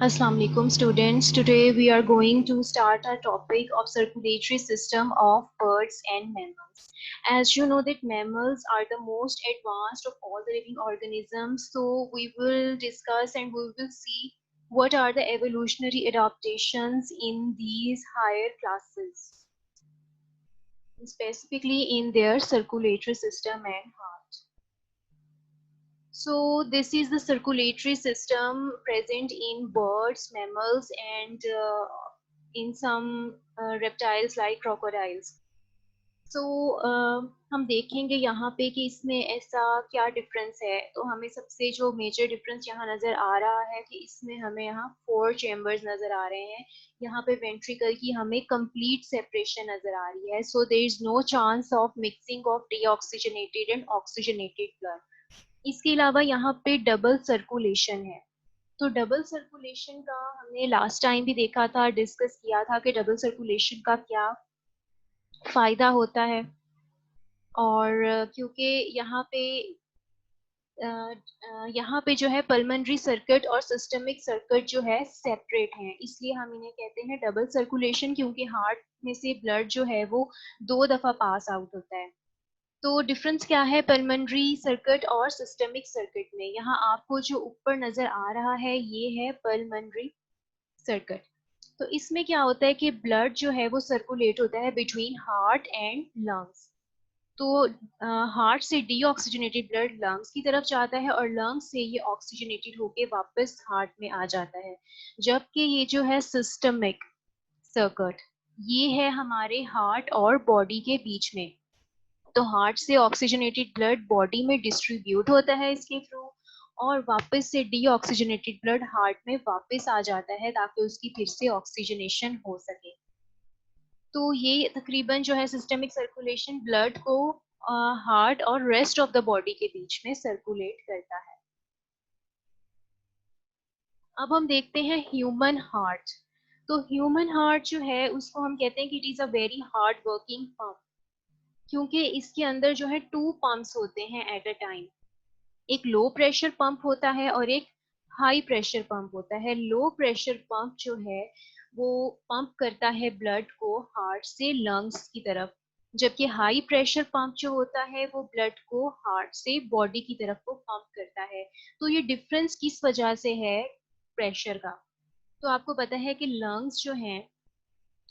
Assalamu alaikum students. Today we are going to start our topic of circulatory system of birds and mammals. As you know that mammals are the most advanced of all the living organisms, so we will discuss and we will see what are the evolutionary adaptations in these higher classes, specifically in their circulatory system and heart. So this is the circulatory system present in birds, mammals, and in some reptiles like crocodiles. So हम देखेंगे यहाँ पे कि इसमें ऐसा क्या difference है। तो हमें सबसे जो मेजर डिफरेंस यहाँ नज़र आ रहा है कि इसमें हमें यहाँ 4 चैम्बर्स नज़र आ रहे हैं। यहाँ पे वेंट्रिकल की हमें कंप्लीट सेपरेशन नज़र आ रही है। So there is no chance of mixing of deoxygenated and oxygenated blood. इसके अलावा यहाँ पे डबल सर्कुलेशन है। तो डबल सर्कुलेशन का हमने लास्ट टाइम भी देखा था, डिस्कस किया था कि डबल सर्कुलेशन का क्या फायदा होता है। और क्योंकि यहाँ पे जो है पल्मोनरी सर्किट और सिस्टमिक सर्किट जो है सेपरेट हैं, इसलिए हम इन्हें कहते हैं डबल सर्कुलेशन, क्योंकि हार्ट में से ब्लड जो है वो 2 दफा पास आउट होता है। तो डिफरेंस क्या है पल्मोनरी सर्किट और सिस्टमिक सर्किट में? यहाँ आपको जो ऊपर नजर आ रहा है ये है पल्मोनरी सर्किट। तो इसमें क्या होता है कि ब्लड जो है वो सर्कुलेट होता है बिटवीन हार्ट एंड लंग्स। तो हार्ट से डीऑक्सीजनेटेड ब्लड लंग्स की तरफ जाता है और लंग्स से ये ऑक्सीजनेटेड होके वापस हार्ट में आ जाता है। जबकि ये जो है सिस्टमिक सर्किट, ये है हमारे हार्ट और बॉडी के बीच में। तो हार्ट से ऑक्सीजनेटेड ब्लड बॉडी में डिस्ट्रीब्यूट होता है इसके थ्रू, और वापस से डीऑक्सीजनेटेड ब्लड हार्ट में वापस आ जाता है ताकि उसकी फिर से ऑक्सीजनेशन हो सके। तो ये तकरीबन जो है सिस्टमिक सर्कुलेशन ब्लड को हार्ट और रेस्ट ऑफ द बॉडी के बीच में सर्कुलेट करता है। अब हम देखते हैं ह्यूमन हार्ट। तो ह्यूमन हार्ट जो है उसको हम कहते हैं कि it is a very hard working pump, क्योंकि इसके अंदर जो है 2 पंप्स होते हैं एट अ टाइम। एक लो प्रेशर पंप होता है और एक हाई प्रेशर पंप होता है। लो प्रेशर पंप जो है वो पंप करता है ब्लड को हार्ट से लंग्स की तरफ, जबकि हाई प्रेशर पंप जो होता है वो ब्लड को हार्ट से बॉडी की तरफ को पंप करता है। तो ये डिफरेंस किस वजह से है प्रेशर का? तो आपको पता है कि लंग्स जो हैं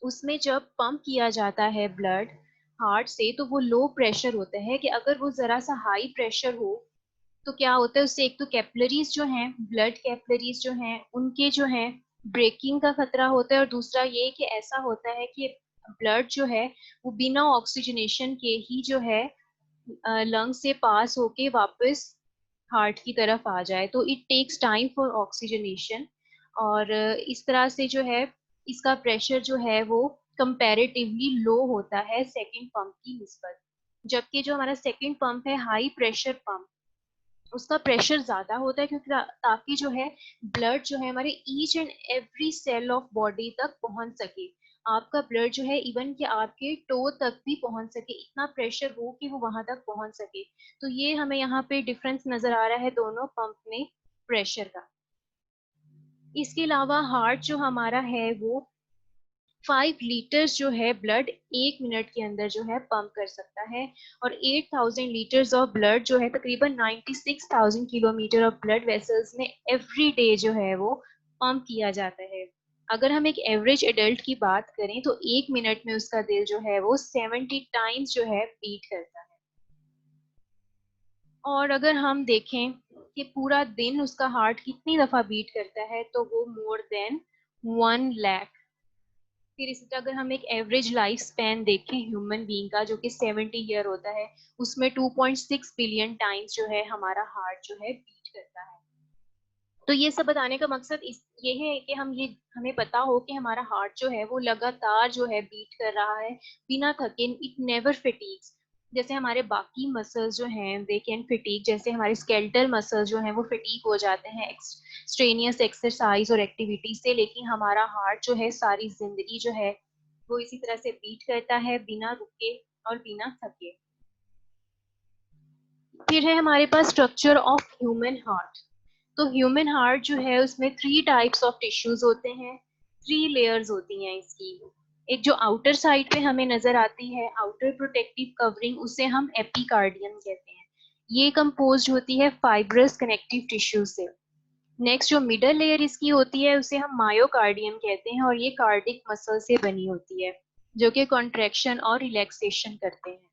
उसमें जब पंप किया जाता है ब्लड हार्ट से तो वो लो प्रेशर होता है, कि अगर वो जरा सा हाई प्रेशर हो तो क्या होता है उससे एक तो कैपिलरीज जो हैं, ब्लड कैपिलरीज जो हैं उनके जो हैं ब्रेकिंग का खतरा होता है, और दूसरा ये कि ऐसा होता है कि ब्लड जो है वो बिना ऑक्सीजनेशन के ही जो है लंग से पास होके वापस हार्ट की तरफ आ जाए। तो it takes time for oxygenation, और इस तरह से जो है इसका प्रेशर जो है वो कंपैरेटिवली लो होता है सेकंड पंप की निस्बत। जबकि जो हमारा सेकंड पंप है हाई प्रेशर पंप, उसका प्रेशर ज्यादा होता है, क्योंकि ताकि जो है ब्लड जो है हमारे each and every cell of body तक पहुंच सके। आपका ब्लड जो है इवन कि आपके टो तक भी पहुंच सके, इतना प्रेशर हो कि वो वहां तक पहुंच सके। तो ये हमें यहाँ पे डिफरेंस नजर आ रहा है दोनों पंप में प्रेशर का। इसके अलावा हार्ट जो हमारा है वो 5 लीटर्स जो है ब्लड 1 मिनट के अंदर जो है पंप कर सकता है, और 8000 लीटर्स ऑफ ब्लड जो है तकरीबन 96,000 किलोमीटर ऑफ ब्लड वेसल्स में एवरी डे जो है वो पंप किया जाता है। अगर हम एक एवरेज एडल्ट की बात करें तो 1 मिनट में उसका दिल जो है वो 70 टाइम्स जो है बीट करता है। और अगर हम देखें कि पूरा दिन उसका हार्ट कितनी दफा बीट करता है तो वो मोर देन 1 लाख। फिर इसी तरह अगर हम एक एवरेज लाइफ स्पैन देखें ह्यूमन बीइंग का जो कि 70 ईयर होता है, उसमें 2.6 बिलियन टाइम्स जो है हमारा हार्ट जो है बीट करता है। तो ये सब बताने का मकसद ये है कि हमें पता हो कि हमारा हार्ट जो है वो लगातार जो है बीट कर रहा है बिना थके। It never fatigues. जैसे हमारे बाकी मसल्स जो हैं दे कैन फिटीग, जैसे हमारे स्केलेटल मसल्स जो हैं वो फिटीग हो जाते हैं स्ट्रेनियस एक्सरसाइज और एक्टिविटी से, लेकिन हमारा हार्ट जो है सारी जिंदगी जो है वो इसी तरह से बीट करता है बिना रुके और बिना थके। फिर है हमारे पास स्ट्रक्चर ऑफ ह्यूमन हार्ट। तो ह्यूमन हार्ट जो है उसमें 3 टाइप्स ऑफ टिश्यूज होते हैं, 3 लेयर्स होती हैं इसकी। एक जो आउटर साइड पे हमें नजर आती है, आउटर प्रोटेक्टिव कवरिंग, उसे हम एपिकार्डियम कहते हैं। ये कंपोज्ड होती है फाइब्रस कनेक्टिव टिश्यू से। नेक्स्ट जो मिडल लेयर इसकी होती है उसे हम मायोकार्डियम कहते हैं, और ये कार्डिक मसल से बनी होती है जो कि कॉन्ट्रैक्शन और रिलैक्सेशन करते हैं।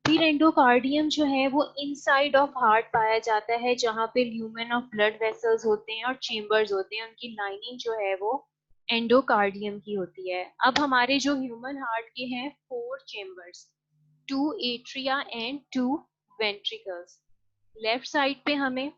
फिर एंडोकार्डियम जो है वो इनसाइड ऑफ हार्ट पाया जाता है, जहाँ पे ल्यूमेन ऑफ ब्लड वेसल्स होते हैं और चेम्बर्स होते हैं, उनकी लाइनिंग जो है वो एंडोकार्डियम की होती है। अब हमारे जो ह्यूमन हार्ट के हैं 4 chambers, 2 atria and 2 ventricles. Left side पे हमें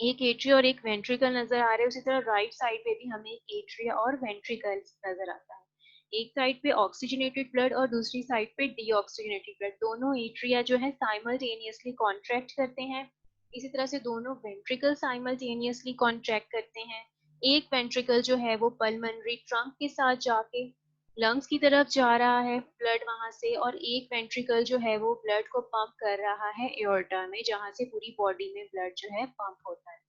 एक एट्रिया और एक वेंट्रिकल नजर आ रहे हैं, उसी तरह राइट साइड पे भी हमें एक एट्रिया और वेंट्रिकल नजर आता है। एक साइड पे ऑक्सीजनेटेड ब्लड और दूसरी साइड पे डीऑक्सीजनेटेड ब्लड, दोनों एट्रिया जो है साइमल्टेनियसली कॉन्ट्रैक्ट करते हैं। इसी तरह से दोनों वेंट्रिकल साइमल्टेनियसली कॉन्ट्रैक्ट करते हैं। एक वेंट्रिकल जो है वो पल्मोनरी ट्रंक के साथ जाके लंग्स की तरफ जा रहा है ब्लड वहां से, और एक वेंट्रिकल जो है वो ब्लड को पंप कर रहा है एओर्टा में, जहां से पूरी बॉडी में ब्लड जो है पंप होता है।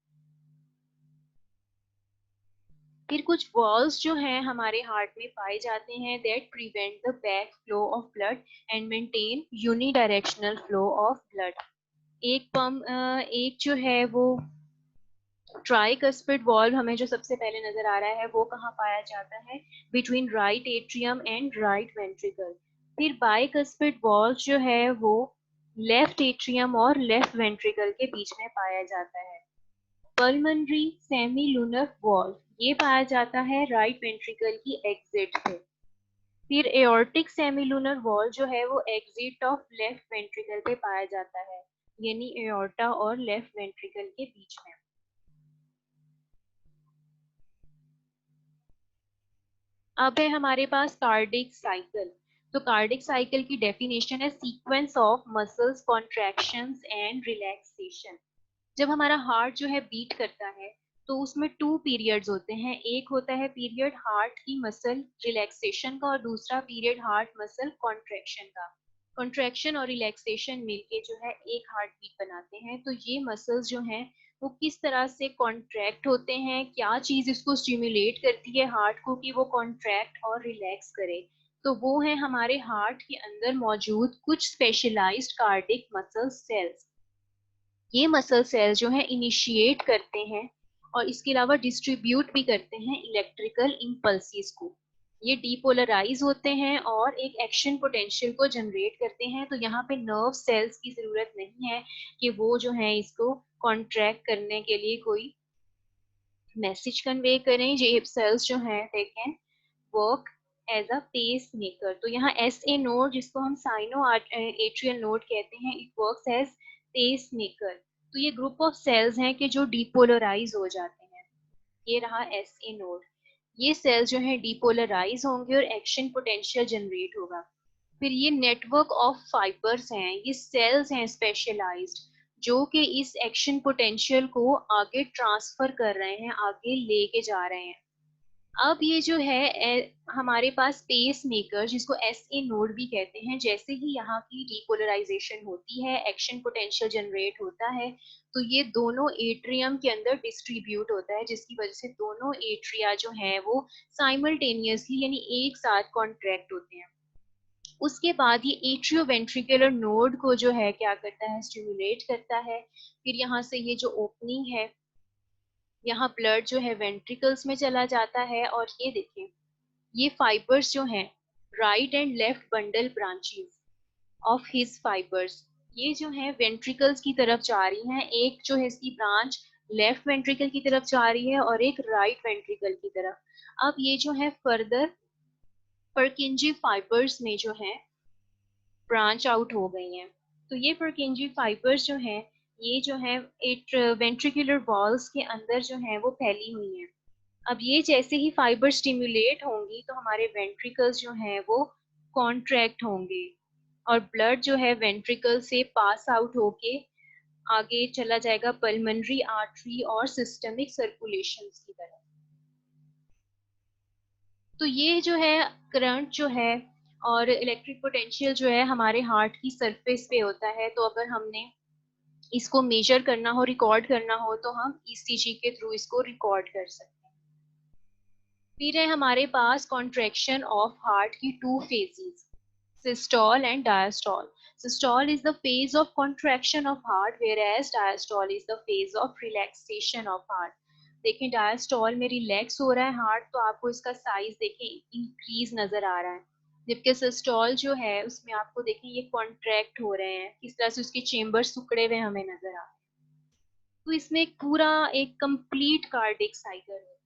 फिर कुछ वॉल्स जो हैं हमारे हार्ट में पाए जाते हैं that prevent the back flow of blood and maintain unidirectional flow of blood. एक जो है वो ट्राइकस्पिड वॉल्व हमें जो सबसे पहले नजर आ रहा है वो कहाँ पाया जाता है, between right atrium and right ventricle. फिर बाइकस्पिड वॉल्व जो है वो लेफ्ट एट्रियम और लेफ्ट वेंट्रिकल के बीच में पाया जाता है। पल्मोनरी सेमी लूनर वॉल्व ये पाया जाता है राइट वेंट्रिकल की एग्जिट पे। फिर एओर्टिक सेमिलुनर वॉल जो है वो एग्जिट ऑफ लेफ्ट वेंट्रिकल पे पाया जाता है, यानी एओर्टा और लेफ्ट वेंट्रिकल के बीच में। अब है हमारे पास कार्डिक साइकिल। तो कार्डिक साइकिल की डेफिनेशन है sequence of muscles contractions and relaxation. जब हमारा हार्ट जो है बीट करता है तो उसमें 2 पीरियड्स होते हैं। एक होता है पीरियड हार्ट की मसल रिलैक्सेशन का, और दूसरा पीरियड हार्ट मसल कॉन्ट्रैक्शन का। कॉन्ट्रैक्शन और रिलैक्सेशन मिलके जो है एक हार्ट बीट बनाते हैं। तो ये मसल्स जो हैं वो किस तरह से कॉन्ट्रैक्ट होते हैं, क्या चीज इसको स्टिमुलेट करती है हार्ट को कि वो कॉन्ट्रैक्ट और रिलैक्स करे, तो वो है हमारे हार्ट के अंदर मौजूद कुछ स्पेशलाइज्ड कार्डिक मसल सेल्स। ये मसल सेल्स जो है इनिशिएट करते हैं और इसके अलावा डिस्ट्रीब्यूट भी करते हैं इलेक्ट्रिकल इम्पल्सिस को। ये डीपोलराइज होते हैं और एक एक्शन पोटेंशियल को जनरेट करते हैं। तो यहाँ पे नर्व सेल्स की जरूरत नहीं है कि वो जो है इसको कॉन्ट्रैक्ट करने के लिए कोई मैसेज कन्वे करें। ये सेल्स जो हैं they can work as a pacemaker. तो यहाँ एस ए नोड जिसको हम साइनो एट्रियल नोड कहते हैं, it works as pacemaker. तो ये ग्रुप ऑफ सेल्स हैं कि जो डीपोलराइज हो जाते हैं। ये रहा एस ए नोड। ये सेल्स जो है डीपोलराइज होंगे और एक्शन पोटेंशियल जनरेट होगा। फिर ये नेटवर्क ऑफ फाइबर्स हैं, ये सेल्स हैं स्पेशलाइज्ड, जो कि इस एक्शन पोटेंशियल को आगे ट्रांसफर कर रहे हैं, आगे लेके जा रहे हैं। अब ये जो है हमारे पास पेस मेकर जिसको एस ए नोड भी कहते हैं, जैसे ही यहाँ की डीपोलराइजेशन होती है, एक्शन पोटेंशियल जनरेट होता है, तो ये दोनों एट्रियम के अंदर डिस्ट्रीब्यूट होता है, जिसकी वजह से दोनों एट्रिया जो है वो साइमल्टेनियसली यानी एक साथ कॉन्ट्रैक्ट होते हैं। उसके बाद ये एट्रियो वेंट्रिकुलर नोड को जो है क्या करता है, स्टिमुलेट करता है। फिर यहाँ से ये जो ओपनिंग है, यहाँ ब्लड जो है वेंट्रिकल्स में चला जाता है, और ये देखिए ये फाइबर्स जो हैं, right and left bundle branches of his fibres, ये जो है वेंट्रिकल्स की तरफ जा रही हैं। एक जो है इसकी ब्रांच लेफ्ट वेंट्रिकल की तरफ जा रही है और एक राइट वेंट्रिकल की तरफ। अब ये जो है फर्दर परकिंजी फाइबर्स में जो है ब्रांच आउट हो गई हैं। तो ये परकिंजी फाइबर्स जो हैं, ये जो है एक वेंट्रिकुलर वॉल्स के अंदर जो है वो फैली हुई हैं। अब ये जैसे ही फाइबर स्टिमुलेट होंगी तो हमारे वेंट्रिकल्स जो हैं वो कॉन्ट्रैक्ट होंगे, और ब्लड जो है वेंट्रिकल से पास आउट होके आगे चला जाएगा पल्मोनरी आर्टरी और सिस्टमिक सर्कुलेशन की तरफ। तो ये जो है करंट जो है और इलेक्ट्रिक पोटेंशियल जो है हमारे हार्ट की सरफेस पे होता है। तो अगर हमने इसको मेजर करना हो, रिकॉर्ड करना हो, तो हम ईसीजी के थ्रू इसको रिकॉर्ड कर सकते हैं। फिर है हमारे पास कॉन्ट्रैक्शन ऑफ हार्ट की two phases, systole and diastole. Systole is the phase of contraction of heart, whereas diastole is the phase of relaxation of heart. देखें diastole में रिलैक्स हो रहा है हार्ट, तो आपको इसका साइज देखें इंक्रीज नजर आ रहा है, जबकि सिस्टोल जो है उसमें आपको देखें ये कॉन्ट्रैक्ट हो रहे हैं, किस तरह से उसके चेम्बर सिकुड़े हुए हमें नजर आ रहे हैं। तो इसमें एक पूरा एक कंप्लीट कार्डिक साइकिल है।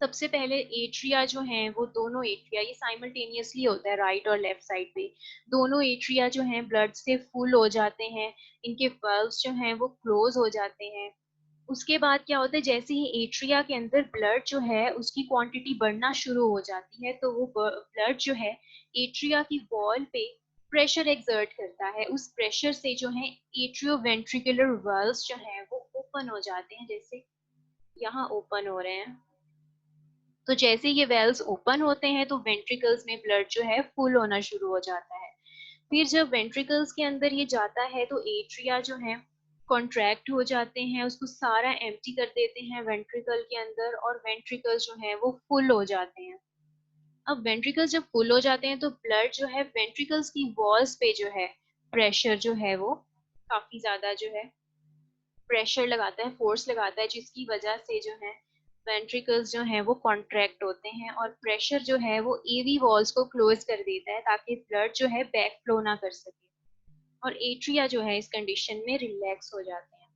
सबसे पहले एट्रिया जो हैं वो दोनों एट्रिया, ये साइमल्टेनियसली होता है राइट और लेफ्ट साइड पे, दोनों एट्रिया जो हैं ब्लड से फुल हो जाते हैं, इनके वल्व्स जो हैं वो क्लोज हो जाते हैं। उसके बाद क्या होता है, जैसे ही एट्रिया के अंदर ब्लड जो है उसकी क्वांटिटी बढ़ना शुरू हो जाती है, तो वो ब्लड जो है एट्रिया की वॉल पे प्रेशर एक्सर्ट करता है, उस प्रेशर से जो है एट्रियो वेंट्रिकुलर वल्व्स जो हैं वो ओपन हो जाते हैं, जैसे यहाँ ओपन हो रहे हैं। तो जैसे ये वेल्स ओपन होते हैं तो वेंट्रिकल्स में ब्लड जो है फुल होना शुरू हो जाता है। फिर जब वेंट्रिकल्स के अंदर ये जाता है तो एट्रिया जो है कॉन्ट्रैक्ट हो जाते हैं, उसको सारा एम्प्टी कर देते हैं वेंट्रिकल के अंदर, और वेंट्रिकल्स जो है वो फुल हो जाते हैं। अब वेंट्रिकल्स जब फुल हो जाते हैं तो ब्लड जो है वेंट्रिकल्स की वॉल्स पे जो है प्रेशर जो है वो काफी ज्यादा जो है प्रेशर लगाता है, फोर्स लगाता है, जिसकी वजह से जो है वेंट्रिकल्स जो हैं वो कॉन्ट्रैक्ट होते हैं, और प्रेशर जो है वो एवी वॉल्स को क्लोज कर देता है ताकि ब्लड जो है बैक फ्लो ना कर सके, और एट्रिया जो है इस कंडीशन में रिलैक्स हो जाते हैं।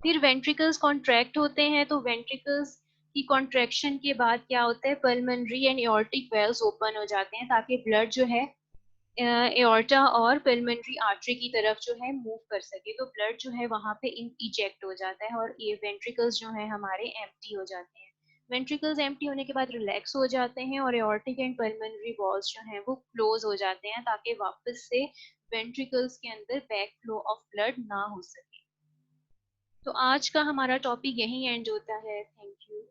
फिर वेंट्रिकल्स कॉन्ट्रैक्ट होते हैं, तो वेंट्रिकल्स की कॉन्ट्रैक्शन के बाद क्या होता है, pulmonary and aortic valves open हो जाते हैं ताकि ब्लड जो है एओर्टा और पिलमेंट्री आर्टरी की तरफ जो है मूव कर सके, तो ब्लड जो है वहां पे इजेक्ट हो जाता है और ये वेंट्रिकल्स जो है हमारे एम्प्टी हो जाते हैं। वेंट्रिकल्स एम्प्टी होने के बाद रिलैक्स हो जाते हैं और एओर्टिक एंड पल्मोनरी वॉल्स जो हैं वो क्लोज हो जाते हैं ताकि वापस से वेंट्रिकल्स के अंदर बैक फ्लो ऑफ ब्लड ना हो सके। तो आज का हमारा टॉपिक यही एंड होता है। Thank you.